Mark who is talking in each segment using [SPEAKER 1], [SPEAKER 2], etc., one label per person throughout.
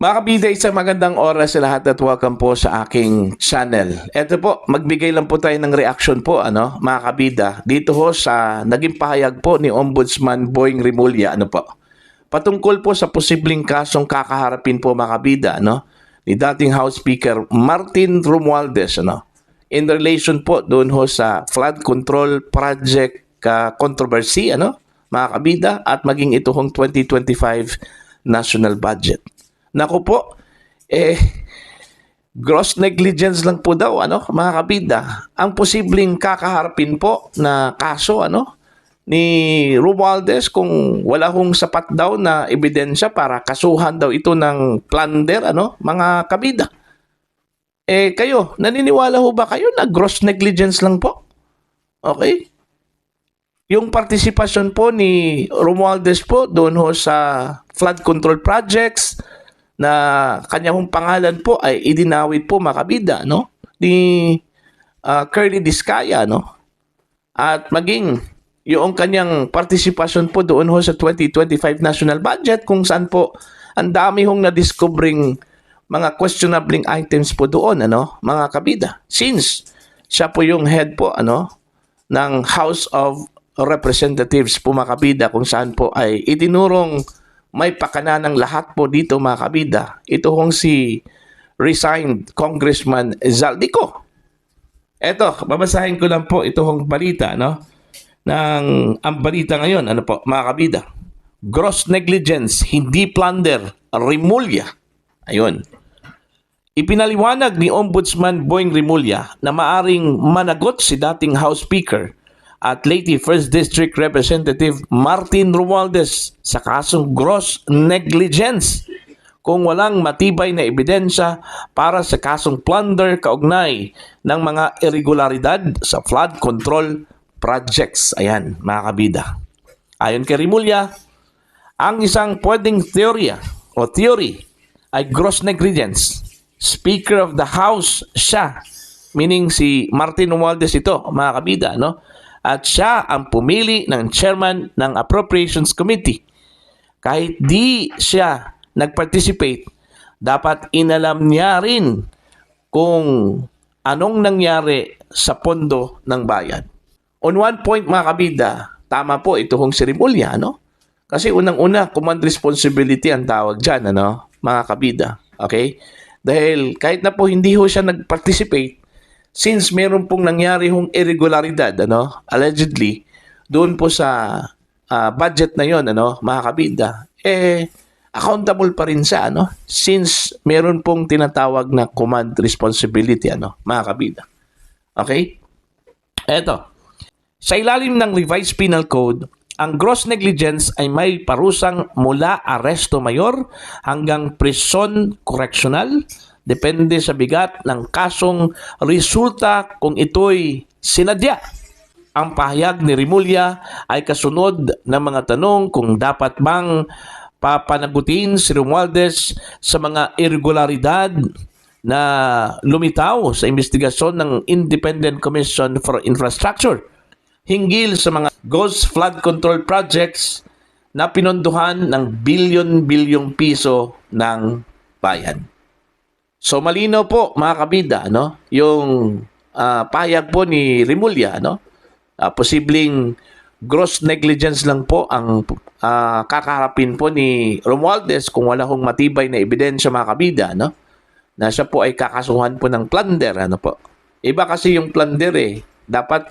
[SPEAKER 1] Mga kabida, isang magandang oras sa lahat at welcome po sa aking channel. Ito po, magbigay lang po tayo ng reaction po, mga kabida, dito ho sa naging pahayag po ni Ombudsman Boying Rimulya, patungkol po sa posibleng kasong kakaharapin po mga kabida, ni dating House Speaker Martin Romualdez, in relation po doon ho sa flood control project controversy, mga kabida, at maging ito hong 2025 national budget. Naku po, gross negligence lang po daw, mga kabida, ang posibleng kakaharapin po na kaso, ni Romualdez kung wala hong sapat daw na ebidensya para kasuhan daw ito ng plunder, mga kabida. Kayo, naniniwala ho ba kayo na gross negligence lang po? Okay? Yung partisipasyon po ni Romualdez po doon ho sa flood control projects na kanyang pangalan po ay idinawit po mga kabida, ni Curly Discaya, at maging yung kanyang partisipasyon po doon ho sa 2025 national budget kung saan po ang dami hong na-discovering mga questionable items po doon, mga kabida. Since siya po yung head po, ng House of Representatives po mga kabida, kung saan po ay itinurong may pakana ng lahat po dito mga kabida. Ito hong si resigned Congressman Zaldico. Eto, babasahin ko lang po ito hong balita, ang balita ngayon, mga kabida. Gross negligence, hindi plunder, Rimulya. Ayun. Ipinaliwanag ni Ombudsman Boying Rimulya na maaring managot si dating House Speaker at Leyte 1st District Representative Martin Romualdez sa kasong gross negligence kung walang matibay na ebidensya para sa kasong plunder kaugnay ng mga irregularidad sa flood control projects. Ayan, mga kabida. Ayon kay Rimulya, ang isang pwedeng theory ay gross negligence. Speaker of the House siya, meaning si Martin Romualdez ito, mga kabida, at siya ang pumili ng chairman ng Appropriations Committee. Kahit di siya nag-participate, dapat inalam niya rin kung anong nangyari sa pondo ng bayan. On one point mga kabida, tama po ito hong si Rimulya, Kasi unang-una, command responsibility ang tawag dyan, mga kabida. Okay? Dahil kahit na po hindi ho siya nag-participate, since meron pong nangyari hong irregularidad, allegedly, doon po sa budget na yon, mga kabida, accountable pa rin siya, since meron pong tinatawag na command responsibility, mga kabida. Okay? Eto, sa ilalim ng Revised Penal Code, ang gross negligence ay may parusang mula aresto mayor hanggang prison correctional, depende sa bigat ng kasong resulta kung ito'y sinadya. Ang pahayag ni Rimulya ay kasunod ng mga tanong kung dapat bang papanagutin si Romualdez sa mga irregularidad na lumitaw sa investigasyon ng Independent Commission for Infrastructure hinggil sa mga ghost flood control projects na pinondohan ng bilyon-bilyong piso ng bayan. So malino po mga kabida, yung pahayag po ni Rimulya, posibleng gross negligence lang po ang kakaharapin po ni Romualdez kung wala hong matibay na ebidensya mga kabida, na siya po ay kakasuhan po ng plunder, po. Iba kasi yung plunder dapat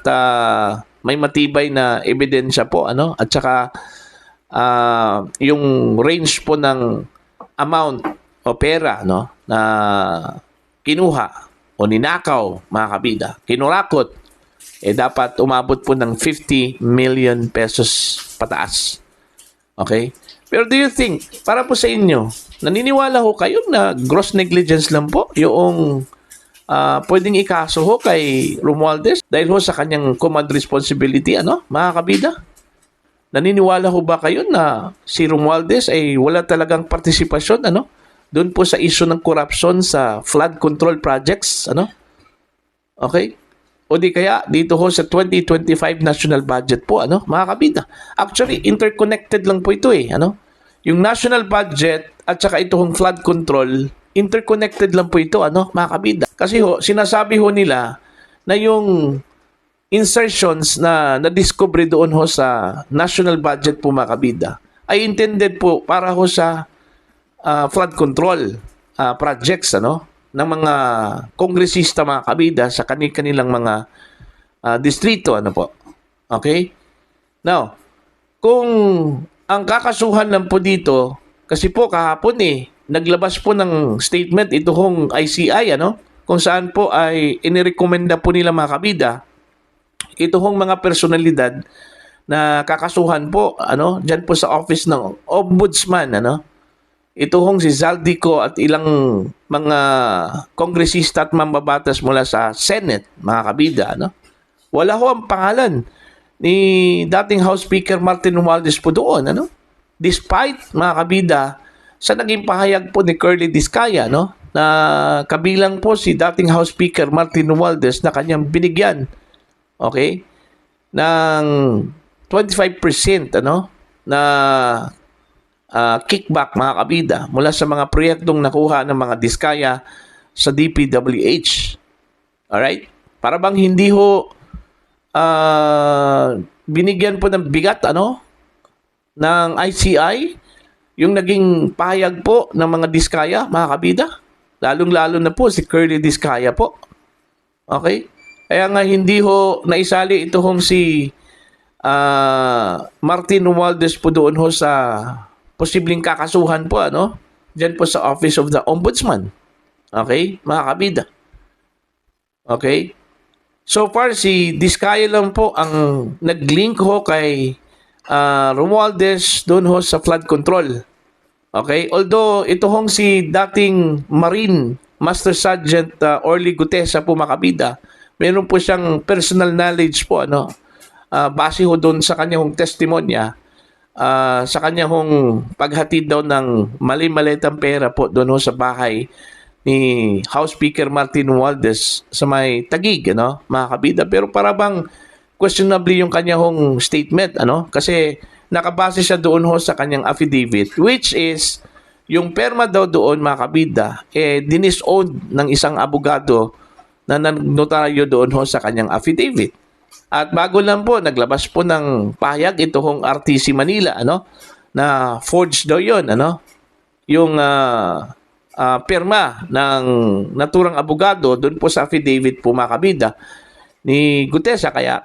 [SPEAKER 1] may matibay na ebidensya po, at saka yung range po ng amount o pera, na kinuha o ninakaw, mga kabida, kinurakot, dapat umabot po ng 50 million pesos pataas. Okay? Pero do you think, para po sa inyo, naniniwala ho kayo na gross negligence lang po yung pwedeng ikaso ho kay Romualdez dahil ho sa kanyang command responsibility, mga kabida? Naniniwala ho ba kayo na si Romualdez ay wala talagang partisipasyon, doon po sa issue ng corruption sa flood control projects, Okay? O di kaya dito ho sa 2025 national budget po, mga kabida. Actually, interconnected lang po ito yung national budget at saka itong flood control, interconnected lang po ito, mga kabida. Kasi sinasabi nila na yung insertions na na-discover doon sa national budget po, mga kabida, ay intended po para sa flood control projects, ng mga kongresista, mga kabida, sa kanilang mga distrito, po. Okay? Now, kung ang kakasuhan lang po dito, kasi po kahapon naglabas po ng statement itong ICI, kung saan po ay inirekomenda po nila, mga kabida, itong mga personalidad na kakasuhan po, dyan po sa office ng Ombudsman, itong si Zaldico at ilang mga kongresista at mambabatas mula sa Senate, mga kabida, wala ho ang pangalan ni dating House Speaker Martin Romualdez po doon, Despite, mga kabida, sa naging pahayag po ni Curly Discaya, na kabilang po si dating House Speaker Martin Romualdez na kanyang binigyan, okay, ng 25%, na kickback, mga kabida, mula sa mga proyektong nakuha ng mga Discaya sa DPWH. Alright? Para bang hindi binigyan po ng bigat, ng ICI, yung naging pahayag po ng mga Discaya, mga kabida. Lalong-lalo na po si Curly Discaya po. Okay? Kaya nga hindi naisali ito si Martin Romualdez po doon sa posibleng kakasuhan po, dyan po sa Office of the Ombudsman. Okay? Mga kabida. Okay? So far, si Discaya lang po ang nag-link kay Romualdez doon sa flood control. Okay? Although, ito si dating Marine Master Sergeant Orly Gutesa po, mga kabida, meron po siyang personal knowledge po, base doon sa kanyang testimonya, sa kanyang paghatid daw ng mali-malitang pera po doon sa bahay ni House Speaker Martin Romualdez sa may Taguig, mga kabida. Pero para bang questionably yung kanyang statement, kasi nakabase siya doon sa kanyang affidavit, which is yung perma daw doon, mga kabida, dinisowned ng isang abogado na notaryo doon sa kanyang affidavit. At bago lang po, naglabas po ng pahayag itong RTC Manila, na forged daw yun, yung perma ng naturang abogado doon po sa affidavit po, mga kabida, ni Gutesa. Kaya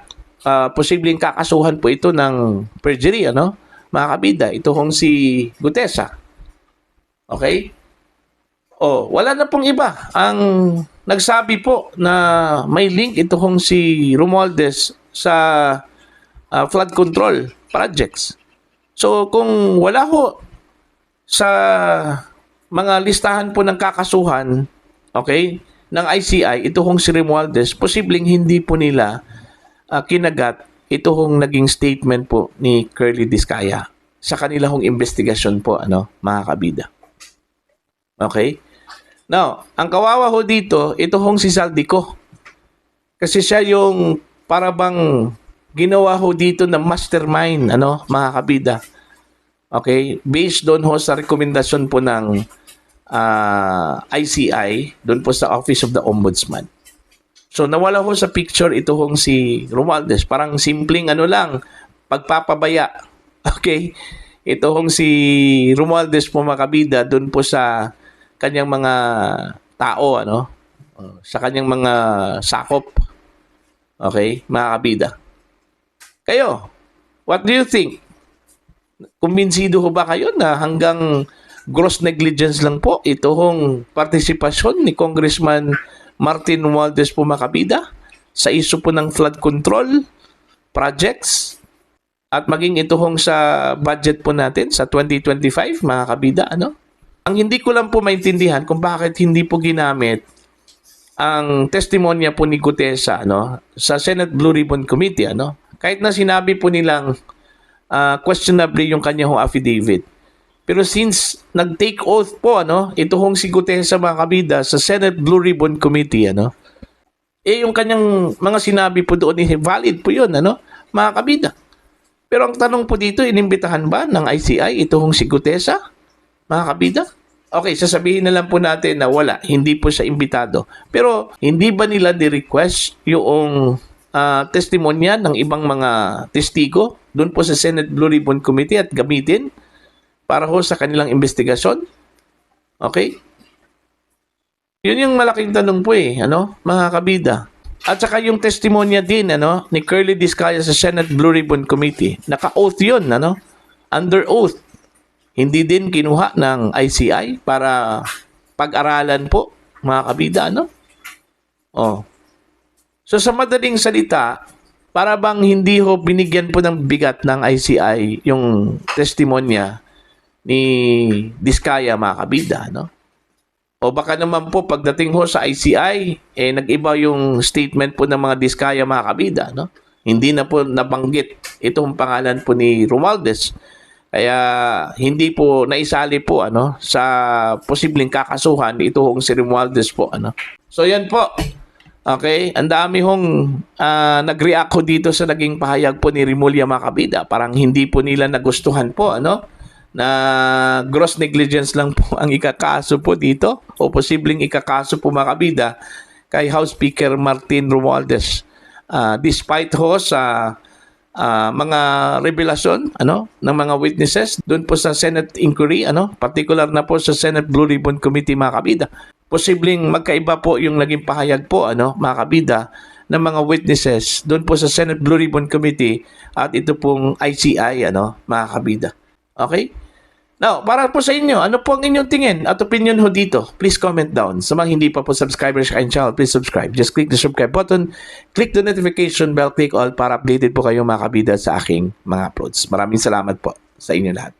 [SPEAKER 1] posibleng kakasuhan po ito ng perjury, mga kabida, itong si Gutesa. Okay? Wala na pong iba ang nagsabi po na may link itong si Romualdez sa flood control projects. So kung wala sa mga listahan po ng kakasuhan, okay, ng ICI, itong si Romualdez, posibleng hindi po nila kinagat itong naging statement po ni Curly Discaya sa kanilang investigasyon po, mga kabida. Okay? Now, ang kawawa dito, itong si Zaldico. Kasi siya yung para bang ginawa dito na mastermind, mga kabida. Okay? Based doon sa rekomendasyon po ng ICI, doon po sa Office of the Ombudsman. So, nawala sa picture itong si Romualdez. Parang simpleng lang, pagpapabaya. Okay? Itong si Romualdez po, mga kabida, doon po sa kanyang mga tao, sa kanyang mga sakop. Okay, mga kabida. Kayo, what do you think? Kumbinsido ba kayo na hanggang gross negligence lang po itong partisipasyon ni Congressman Martin Romualdez po, mga kabida, sa issue po ng flood control projects at maging itong sa budget po natin sa 2025, mga kabida, Ang hindi ko lang po maintindihan kung bakit hindi po ginamit ang testimonya po ni Gutesa, sa Senate Blue Ribbon Committee, Kahit na sinabi po nilang questionably yung kanyang affidavit. Pero since nag-take oath po, itong si Gutesa, mga kabida, sa Senate Blue Ribbon Committee, yung kanyang mga sinabi po doon, valid po yun, mga kabida. Pero ang tanong po dito, inimbitahan ba ng ICI ito hong si Gutesa, mga kabida? Okay, sasabihin na lang po natin na wala, hindi po siya imbitado. Pero hindi ba nila ni-request yung testimonya ng ibang mga testigo doon po sa Senate Blue Ribbon Committee at gamitin para ho sa kanilang investigasyon? Okay? Yun yung malaking tanong po mga kabida. At saka yung testimonya din ni Curly Discaya sa Senate Blue Ribbon Committee. Naka-oath yun, under oath. Hindi din kinuha ng ICI para pag-aralan po, mga kabida, Oh. So sa madaling salita, para bang hindi ho binigyan po ng bigat ng ICI yung testimonya ni Discaya, mga kabida, O baka naman po pagdating ho sa ICI, nag-iba yung statement po ng mga Discaya, mga kabida, Hindi na po nabanggit itong pangalan po ni Romualdez. Kaya hindi po naisali po sa posibleng kakasuhan itong si Romualdez po So yan po. Okay, ang dami hong nag-react ko dito sa naging pahayag po ni Rimulya, mga kabida. Parang hindi po nila nagustuhan po na gross negligence lang po ang ikakaso po dito o posibleng ikakaso po, mga kabida, kay House Speaker Martin Romualdez. Despite ho sa mga revelasyon ng mga witnesses doon po sa Senate inquiry, particular na po sa Senate Blue Ribbon Committee, mga kabida. Posibleng magkaiba po yung naging pahayag po mga kabida ng mga witnesses doon po sa Senate Blue Ribbon Committee at ito pong ICI mga kabida. Okay? Now, para po sa inyo, ano po ang inyong tingin at opinion ho dito? Please comment down. Sa mga hindi pa po subscribers sa aking channel, please subscribe. Just click the subscribe button, click the notification bell, click all para updated po kayo, mga kabida, sa aking mga uploads. Maraming salamat po sa inyo lahat.